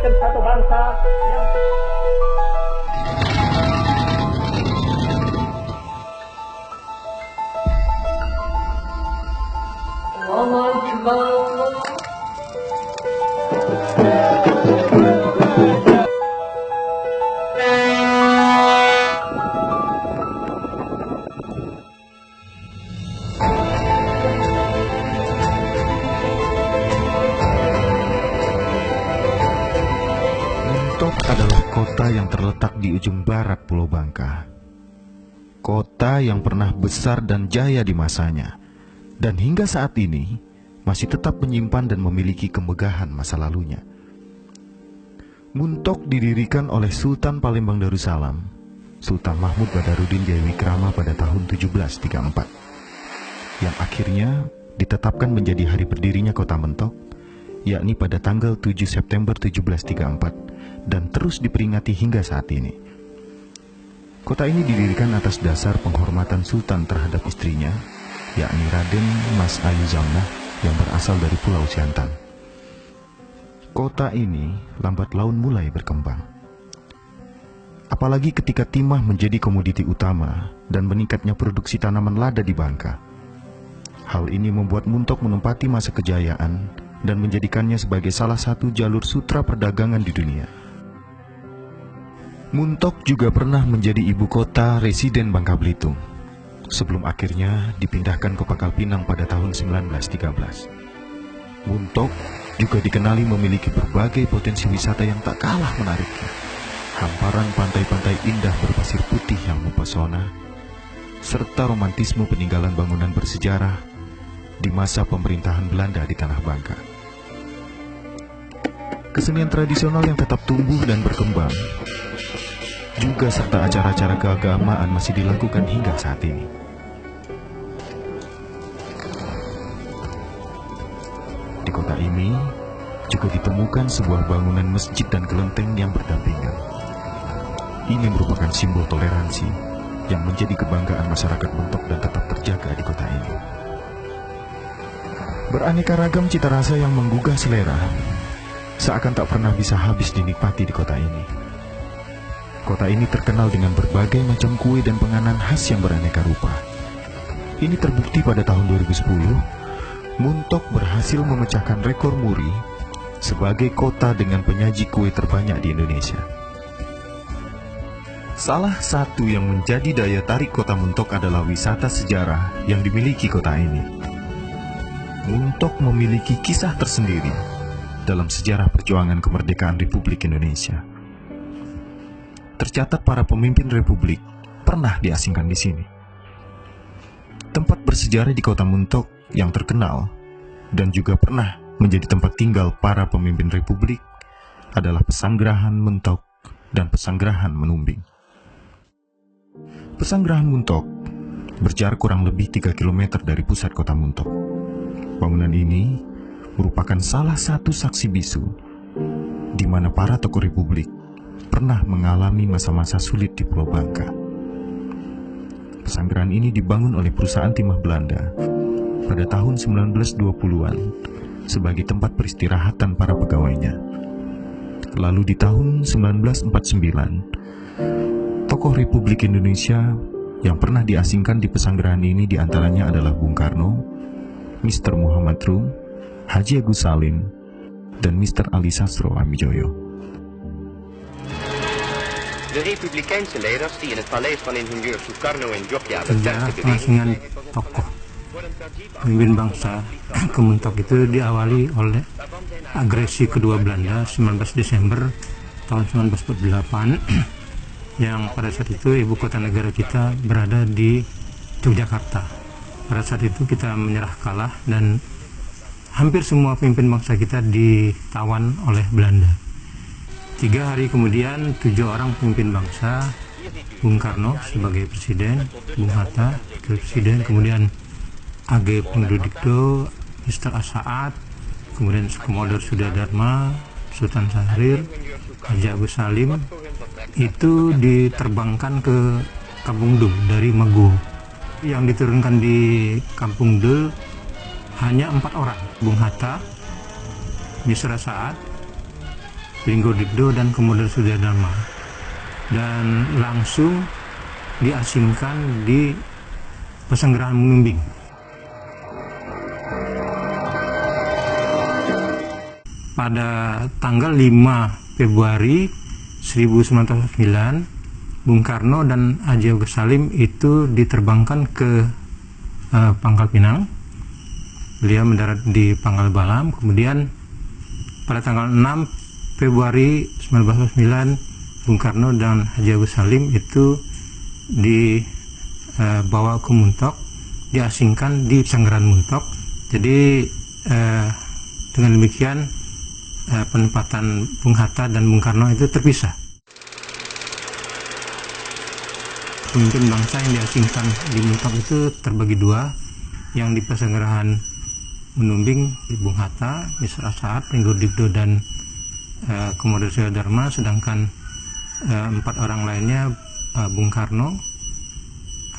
menjadikan satu bangsa yang Muntok adalah kota yang terletak di ujung barat Pulau Bangka. Kota yang pernah besar dan jaya di masanya, dan hingga saat ini masih tetap menyimpan dan memiliki kemegahan masa lalunya. Muntok didirikan oleh Sultan Palembang Darussalam, Sultan Mahmud Badarudin Jayawikrama pada tahun 1734, yang akhirnya ditetapkan menjadi hari berdirinya kota Mentok, yakni pada tanggal 7 September 1734, dan terus diperingati hingga saat ini. Kota ini didirikan atas dasar penghormatan Sultan terhadap istrinya, yakni Raden Mas Ayu Zamnah yang berasal dari Pulau Siantan. Kota ini lambat laun mulai berkembang. Apalagi ketika timah menjadi komoditi utama dan meningkatnya produksi tanaman lada di Bangka. Hal ini membuat Muntok menempati masa kejayaan dan menjadikannya sebagai salah satu jalur sutra perdagangan di dunia. Muntok juga pernah menjadi ibu kota residen Bangka Belitung, sebelum akhirnya dipindahkan ke Pangkal Pinang pada tahun 1913. Muntok juga dikenali memiliki berbagai potensi wisata yang tak kalah menariknya. Hamparan pantai-pantai indah berpasir putih yang mempesona, serta romantisme peninggalan bangunan bersejarah di masa pemerintahan Belanda di Tanah Bangka. Kesenian tradisional yang tetap tumbuh dan berkembang, juga serta acara-acara keagamaan masih dilakukan hingga saat ini. Di kota ini juga ditemukan sebuah bangunan masjid dan kelenteng yang berdampingan. Ini merupakan simbol toleransi yang menjadi kebanggaan masyarakat Muntok dan tetap terjaga di kota ini. Beraneka ragam cita rasa yang menggugah selera seakan tak pernah bisa habis dinikmati di kota ini. Kota ini terkenal dengan berbagai macam kue dan penganan khas yang beraneka rupa. Ini terbukti pada tahun 2010, Muntok berhasil memecahkan rekor muri sebagai kota dengan penyaji kue terbanyak di Indonesia. Salah satu yang menjadi daya tarik kota Muntok adalah wisata sejarah yang dimiliki kota ini. Muntok memiliki kisah tersendiri dalam sejarah perjuangan kemerdekaan Republik Indonesia. Tercatat para pemimpin Republik pernah diasingkan di sini. Tempat bersejarah di kota Muntok yang terkenal dan juga pernah menjadi tempat tinggal para pemimpin Republik adalah Pesanggerahan Muntok dan Pesanggerahan Menumbing. Pesanggerahan Muntok berjarak kurang lebih 3 km dari pusat kota Muntok. Bangunan ini merupakan salah satu saksi bisu di mana para tokoh Republik pernah mengalami masa-masa sulit di Pulau Bangka. Pesanggerahan ini dibangun oleh perusahaan timah Belanda pada tahun 1920-an sebagai tempat peristirahatan para pegawainya. Lalu di tahun 1949, tokoh Republik Indonesia yang pernah diasingkan di pesanggerahan ini diantaranya adalah Bung Karno, Mr. Muhammad Rum, Haji Agus Salim, dan Mr. Ali Sastro Amijoyo. De republikeinse leiders die in het paleis van ingenieur Sukarno in Jogja sejarah pengasingan tokoh pemimpin bangsa ke Muntok itu diawali oleh agresi kedua Belanda 19 Desember tahun 1948 yang pada saat itu ibu kota negara kita berada di Yogyakarta. Pada saat itu kita menyerah kalah dan hampir semua pemimpin bangsa kita ditawan oleh Belanda. 3 hari kemudian 7 orang pemimpin bangsa, Bung Karno sebagai presiden, Bung Hatta sebagai presiden, kemudian A.G. Pungdudikdo, Mr. Asaat, kemudian Komodor Sudadarma, Sultan Syahrir, Haji Agus Salim, itu diterbangkan ke Kampung Dul dari Mago. Yang diturunkan di Kampung Dul hanya 4 orang, Bung Hatta, Mr. Asaat, Pringgodikdo dan Komodo Sudarma, dan langsung diasingkan di Pesanggerahan Menumbing. Pada tanggal 5 Februari 1909, Bung Karno dan Haji Agus Salim itu diterbangkan ke Pangkal Pinang. Beliau mendarat di Pangkal Balam. Kemudian pada tanggal 6 Februari 1909, Bung Karno dan Haji Agus Salim itu dibawa ke Muntok, diasingkan di Pesanggerahan Muntok. Jadi dengan demikian penempatan Bung Hatta dan Bung Karno itu terpisah. Pemimpin bangsa yang diasingkan di Muntok itu terbagi dua, yang di Pesanggerahan Menumbing Bung Hatta, Mr. Asaat, Pringgodikdo dan Komodo Sudarma, sedangkan 4 orang lainnya Bung Karno,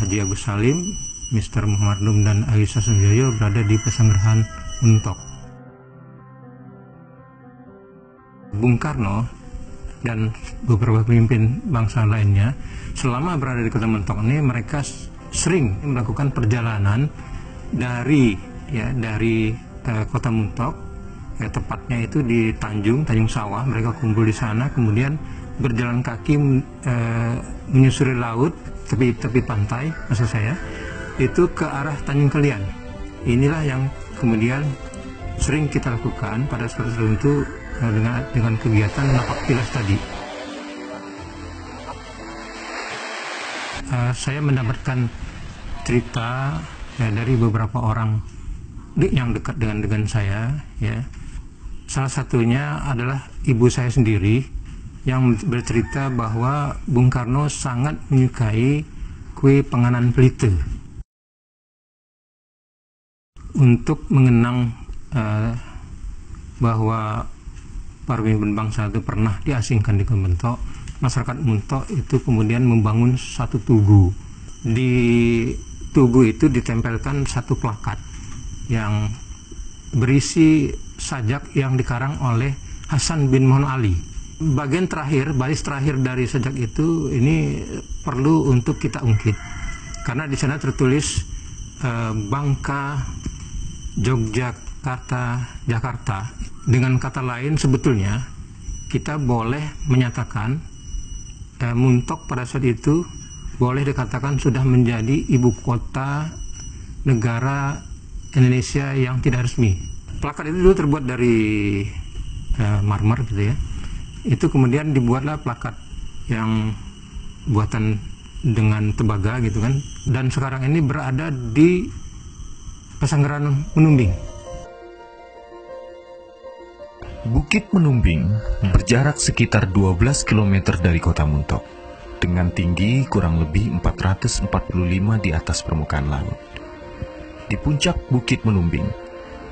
Haji Agus Salim, Mr. Muhammad Rum dan Aisyah Sunjoyo berada di Pesanggerahan Muntok. Bung Karno dan beberapa pemimpin bangsa lainnya selama berada di Kota Muntok ini, mereka sering melakukan perjalanan dari Kota Muntok, tepatnya itu di Tanjung Sawah. Mereka kumpul di sana, kemudian berjalan kaki menyusuri laut, tepi pantai maksud saya, itu ke arah Tanjung Kelian. Inilah yang kemudian sering kita lakukan pada saat tertentu dengan kegiatan napak tilas tadi. Saya mendapatkan cerita dari beberapa orang yang dekat dengan saya, ya. Salah satunya adalah ibu saya sendiri yang bercerita bahwa Bung Karno sangat menyukai kue penganan pelite. Untuk mengenang bahwa para pemimpin bangsa itu pernah diasingkan di Muntok, masyarakat Muntok itu kemudian membangun satu tugu. Di tugu itu ditempelkan satu plakat yang berisi sajak yang dikarang oleh Hasan bin Muhammad Ali. Bagian terakhir, baris terakhir dari sajak itu ini perlu untuk kita ungkit, karena di sana tertulis Bangka, Yogyakarta, Jakarta. Dengan kata lain, sebetulnya kita boleh menyatakan Muntok pada saat itu boleh dikatakan sudah menjadi ibu kota negara Indonesia yang tidak resmi. Plakat itu dulu terbuat dari marmer gitu ya. Itu kemudian dibuatlah plakat yang buatan dengan tembaga gitu kan, dan sekarang ini berada di Pesanggerahan Menumbing. Bukit Menumbing berjarak sekitar 12 km dari Kota Muntok, dengan tinggi kurang lebih 445 di atas permukaan laut. Di puncak Bukit Menumbing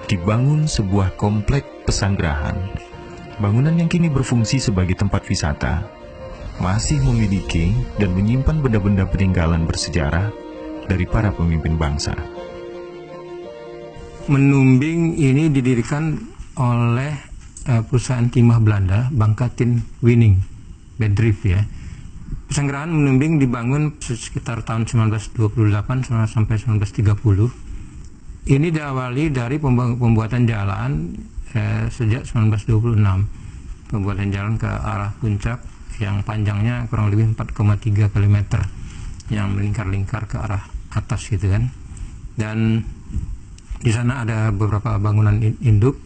dibangun sebuah komplek pesanggerahan. Bangunan yang kini berfungsi sebagai tempat wisata masih memiliki dan menyimpan benda-benda peninggalan bersejarah dari para pemimpin bangsa. Menumbing ini didirikan oleh perusahaan timah Belanda, Bangka Tin Winning Bedrift ya. Pesanggerahan Menumbing dibangun sekitar tahun 1928 sampai 1930. Ini diawali dari pembuatan jalan sejak 1926. Pembuatan jalan ke arah puncak yang panjangnya kurang lebih 4,3 km yang melingkar-lingkar ke arah atas gitu kan. Dan di sana ada beberapa bangunan induk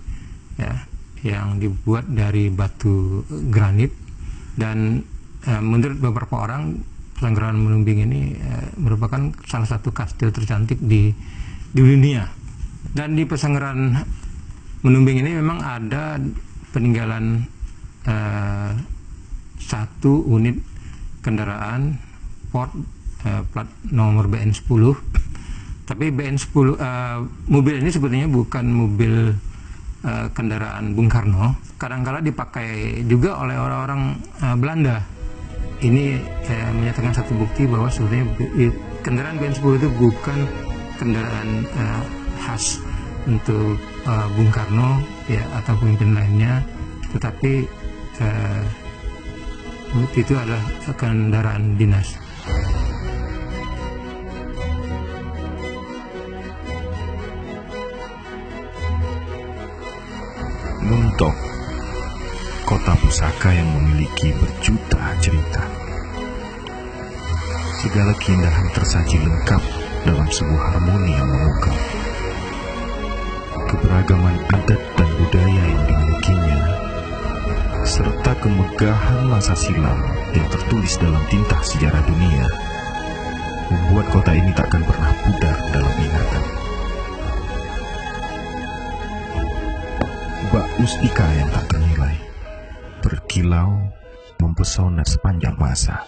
ya, yang dibuat dari batu granit, dan menurut beberapa orang Pesanggerahan Menumbing ini merupakan salah satu kastil tercantik di dunia. Dan di Pesanggerahan Menumbing ini memang ada peninggalan satu unit kendaraan Ford plat nomor BN10. Tapi BN10 mobil ini sebetulnya bukan mobil kendaraan Bung Karno, kadang-kala dipakai juga oleh orang-orang Belanda. Ini menyatakan satu bukti bahwa sebetulnya kendaraan BN10 itu bukan kendaraan khas untuk Bung Karno ya atau pemimpin lainnya, tetapi itu adalah kendaraan dinas. Muntok, kota pusaka yang memiliki berjuta cerita. Segala keindahan tersaji lengkap dalam sebuah harmoni yang memukau. Keberagaman adat dan budaya yang dimilikinya, serta kemegahan masa silam yang tertulis dalam tinta sejarah dunia, membuat kota ini takkan pernah pudar dalam ingatan. Bak mustika yang tak ternilai, berkilau, mempesona sepanjang masa.